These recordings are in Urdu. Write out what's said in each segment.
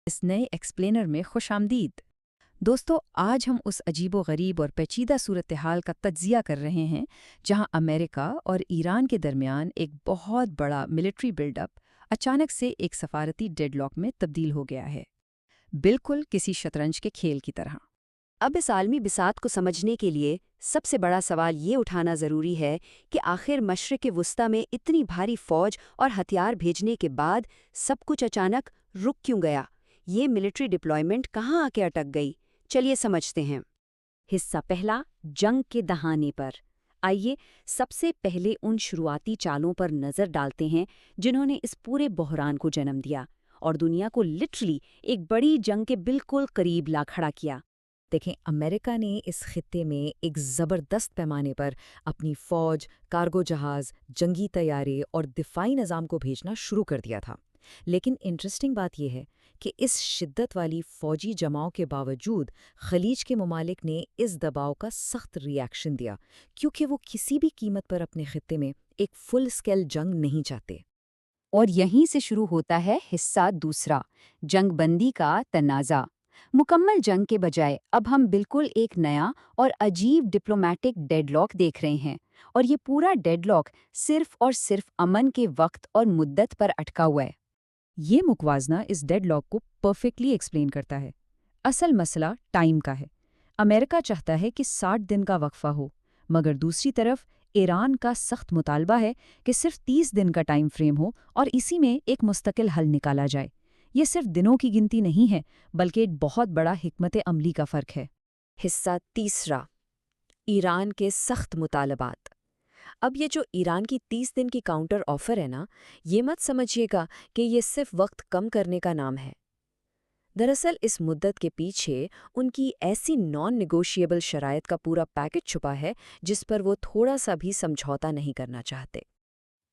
اس نئے ایکسپلینر میں خوش آمدید۔ دوستو، آج ہم اس عجیب و غریب اور پیچیدہ صورتحال کا تجزیہ کر رہے ہیں جہاں امریکہ اور ایران کے درمیان ایک بہت بڑا ملٹری بلڈ اپ اچانک سے ایک سفارتی ڈیڈ لاک میں تبدیل ہو گیا ہے، بالکل کسی شطرنج کے کھیل کی طرح۔ اب اس عالمی بساط کو سمجھنے کے لیے سب سے بڑا سوال یہ اٹھانا ضروری ہے کہ آخر مشرق وسطیٰ میں اتنی بھاری فوج اور ہتھیار بھیجنے کے بعد سب کچھ اچانک رک کیوں گیا؟ یہ ملٹری ڈپلائمنٹ کہاں آ کے اٹک گئی؟ چلیے سمجھتے ہیں۔ حصہ پہلا، جنگ کے دہانے پر۔ آئیے سب سے پہلے ان شروعاتی چالوں پر نظر ڈالتے ہیں جنہوں نے اس پورے بحران کو جنم دیا اور دنیا کو لٹرلی ایک بڑی جنگ کے بالکل قریب لا کھڑا کیا۔ دیکھیں، امریکہ نے اس خطے میں ایک زبردست پیمانے پر اپنی فوج، کارگو جہاز، جنگی طیارے اور دفاعی نظام کو بھیجنا شروع کر دیا تھا۔ لیکن انٹرسٹنگ بات یہ ہے کہ اس شدت والی فوجی جماؤ کے باوجود خلیج کے ممالک نے اس دباؤ کا سخت ری ایکشن دیا، کیونکہ وہ کسی بھی قیمت پر اپنے خطے میں ایک فل اسکیل جنگ نہیں چاہتے۔ اور یہیں سے شروع ہوتا ہے حصہ دوسرا، جنگ بندی کا تنازع۔ مکمل جنگ کے بجائے اب ہم بالکل ایک نیا اور عجیب ڈپلومیٹک ڈیڈ لاک دیکھ رہے ہیں، اور یہ پورا ڈیڈ لاک صرف اور صرف امن کے وقت اور مدت پر اٹکا ہوا ہے۔ یہ مکوازنہ اس ڈیڈ لاک کو پرفیکٹلی ایکسپلین کرتا ہے۔ اصل مسئلہ ٹائم کا ہے۔ امریکہ چاہتا ہے کہ 60 دن کا وقفہ ہو، مگر دوسری طرف ایران کا سخت مطالبہ ہے کہ صرف 30 دن کا ٹائم فریم ہو اور اسی میں ایک مستقل حل نکالا جائے۔ یہ صرف دنوں کی گنتی نہیں ہے، بلکہ ایک بہت بڑا حکمت عملی کا فرق ہے۔ حصہ تیسرا، ایران کے سخت مطالبات۔ اب یہ جو ایران کی 30 دن کی کاؤنٹر آفر ہے نا، یہ مت سمجھیے گا کہ یہ صرف وقت کم کرنے کا نام ہے۔ دراصل اس مدت کے پیچھے ان کی ایسی نان نیگوشیبل شرائط کا پورا پیکج چھپا ہے جس پر وہ تھوڑا سا بھی سمجھوتا نہیں کرنا چاہتے۔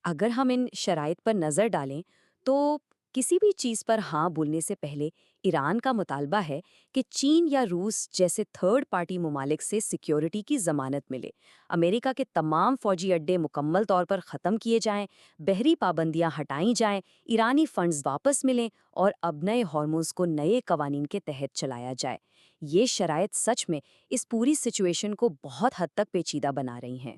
اگر ہم ان شرائط پر نظر ڈالیں تو کسی بھی چیز پر ہاں بولنے سے پہلے ایران کا مطالبہ ہے کہ چین یا روس جیسے تھرڈ پارٹی ممالک سے سیکیورٹی کی ضمانت ملے، امریکہ کے تمام فوجی اڈے مکمل طور پر ختم کیے جائیں، بحری پابندیاں ہٹائیں جائیں، ایرانی فنڈز واپس ملیں اور اب نئے ہارموز کو نئے قوانین کے تحت چلایا جائے۔ یہ شرائط سچ میں اس پوری سچویشن کو بہت حد تک پیچیدہ بنا رہی ہیں۔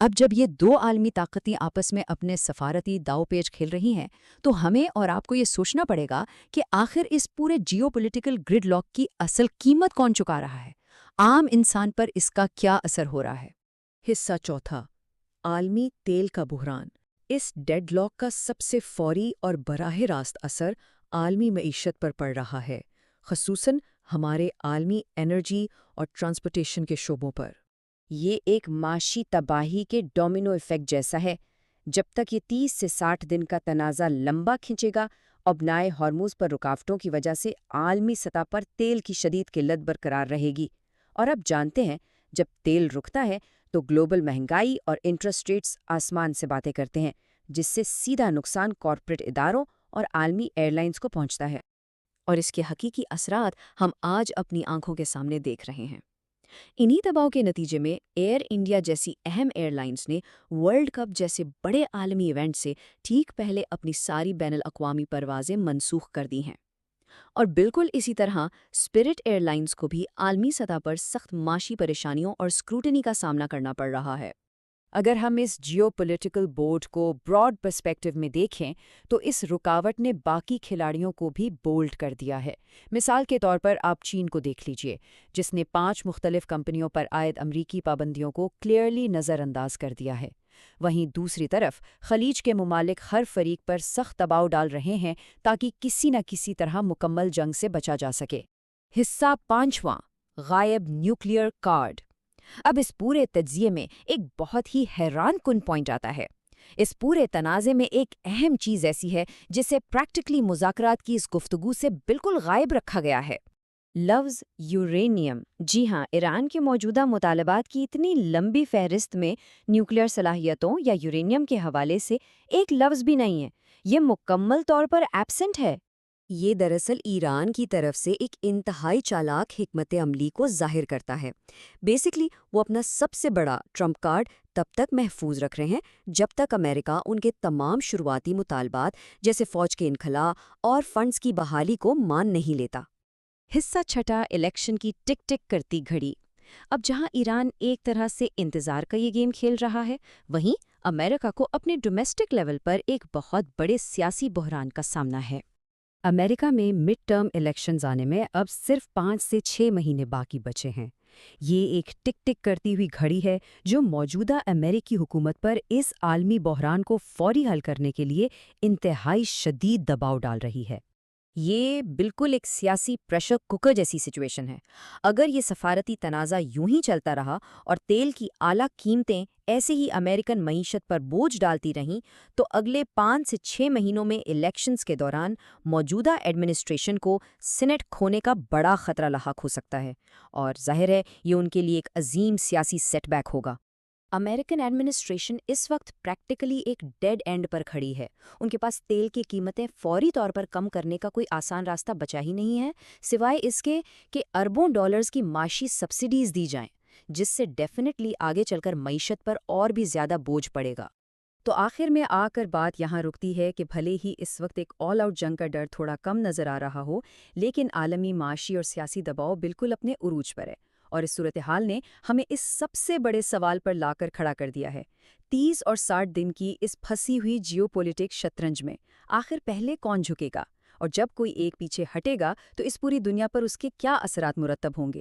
اب جب یہ دو عالمی طاقتیں آپس میں اپنے سفارتی داؤ پیچ کھیل رہی ہیں تو ہمیں اور آپ کو یہ سوچنا پڑے گا کہ آخر اس پورے جیو پولیٹیکل گرڈ لاک کی اصل قیمت کون چکا رہا ہے؟ عام انسان پر اس کا کیا اثر ہو رہا ہے؟ حصہ چوتھا، عالمی تیل کا بحران۔ اس ڈیڈ لاک کا سب سے فوری اور براہ راست اثر عالمی معیشت پر پڑ رہا ہے، خصوصاً ہمارے عالمی انرجی اور ٹرانسپورٹیشن کے شعبوں پر۔ یہ ایک معاشی تباہی کے ڈومینو ایفیکٹ جیسا ہے۔ جب تک یہ 30 سے 60 دن کا تنازع لمبا کھنچے گا، ابنائے ہارموز پر رکاوٹوں کی وجہ سے عالمی سطح پر تیل کی شدید قلت برقرار رہے گی، اور اب جانتے ہیں جب تیل رکتا ہے تو گلوبل مہنگائی اور انٹرسٹ ریٹس آسمان سے باتیں کرتے ہیں، جس سے سیدھا نقصان کارپوریٹ اداروں اور عالمی ایئر لائنز کو پہنچتا ہے، اور اس کے حقیقی اثرات ہم آج اپنی آنکھوں کے سامنے دیکھ رہے ہیں۔ انہی دباؤ کے نتیجے میں ایئر انڈیا جیسی اہم ایئر لائنز نے ورلڈ کپ جیسے بڑے عالمی ایونٹ سے ٹھیک پہلے اپنی ساری بین الاقوامی پروازیں منسوخ کر دی ہیں، اور بالکل اسی طرح اسپرٹ ایئر لائنز کو بھی عالمی سطح پر سخت معاشی پریشانیوں اور اسکروٹنی کا سامنا کرنا پڑ رہا ہے۔ اگر ہم اس جیو پولیٹیکل بورڈ کو براڈ پرسپیکٹو میں دیکھیں تو اس رکاوٹ نے باقی کھلاڑیوں کو بھی بولڈ کر دیا ہے۔ مثال کے طور پر آپ چین کو دیکھ لیجئے، جس نے 5 مختلف کمپنیوں پر عائد امریکی پابندیوں کو کلیئرلی نظر انداز کر دیا ہے۔ وہیں دوسری طرف خلیج کے ممالک ہر فریق پر سخت دباؤ ڈال رہے ہیں تاکہ کسی نہ کسی طرح مکمل جنگ سے بچا جا سکے۔ حصہ پانچواں، غائب نیوکلیئر کارڈ۔ اب اس پورے تجزیے میں ایک بہت ہی حیران کن پوائنٹ آتا ہے۔ اس پورے تنازع میں ایک اہم چیز ایسی ہے جسے پریکٹیکلی مذاکرات کی اس گفتگو سے بالکل غائب رکھا گیا ہے، لفظ یورینیم۔ جی ہاں، ایران کے موجودہ مطالبات کی اتنی لمبی فہرست میں نیوکلیئر صلاحیتوں یا یورینیم کے حوالے سے ایک لفظ بھی نہیں ہے۔ یہ مکمل طور پر ایبسنٹ ہے۔ یہ دراصل ایران کی طرف سے ایک انتہائی چالاک حکمت عملی کو ظاہر کرتا ہے۔ بیسکلی وہ اپنا سب سے بڑا ٹرمپ کارڈ تب تک محفوظ رکھ رہے ہیں جب تک امریکہ ان کے تمام شروعاتی مطالبات جیسے فوج کے انخلاء اور فنڈز کی بحالی کو مان نہیں لیتا۔ حصہ چھٹا، الیکشن کی ٹک ٹک کرتی گھڑی۔ اب جہاں ایران ایک طرح سے انتظار کا یہ گیم کھیل رہا ہے، وہیں امریکہ کو اپنے ڈومیسٹک لیول پر ایک بہت بڑے سیاسی بحران کا سامنا ہے۔ امریکہ میں مڈ ٹرم الیکشنز آنے میں اب صرف 5 سے 6 مہینے باقی بچے ہیں۔ یہ ایک ٹک ٹک کرتی ہوئی گھڑی ہے جو موجودہ امریکی حکومت پر اس عالمی بحران کو فوری حل کرنے کے لیے انتہائی شدید دباؤ ڈال رہی ہے۔ یہ بالکل ایک سیاسی پریشر کوکر جیسی سچویشن ہے۔ اگر یہ سفارتی تنازع یوں ہی چلتا رہا اور تیل کی اعلیٰ قیمتیں ایسے ہی امریکن معیشت پر بوجھ ڈالتی رہیں تو اگلے 5 سے 6 مہینوں میں الیکشنز کے دوران موجودہ ایڈمنسٹریشن کو سینٹ کھونے کا بڑا خطرہ لاحق ہو سکتا ہے، اور ظاہر ہے یہ ان کے لیے ایک عظیم سیاسی سیٹ بیک ہوگا۔ امریکن ایڈمنسٹریشن اس وقت پریکٹیکلی ایک ڈیڈ اینڈ پر کھڑی ہے۔ ان کے پاس تیل کی قیمتیں فوری طور پر کم کرنے کا کوئی آسان راستہ بچا ہی نہیں ہے، سوائے اس کے کہ اربوں ڈالرز کی معاشی سبسڈیز دی جائیں، جس سے ڈیفینیٹلی آگے چل کر معیشت پر اور بھی زیادہ بوجھ پڑے گا۔ تو آخر میں آ کر بات یہاں رکتی ہے کہ بھلے ہی اس وقت ایک آل آؤٹ جنگ کا ڈر تھوڑا کم نظر آ رہا ہو، لیکن عالمی معاشی اور سیاسی دباؤ بالکل اپنے عروج پر ہے، اور اس صورتحال نے ہمیں اس سب سے بڑے سوال پر لا کر کھڑا کر دیا ہے۔ 30 اور 60 دن کی اس پھنسی ہوئی جیو پولیٹک شطرنج میں آخر پہلے کون جھکے گا، اور جب کوئی ایک پیچھے ہٹے گا تو اس پوری دنیا پر اس کے کیا اثرات مرتب ہوں گے؟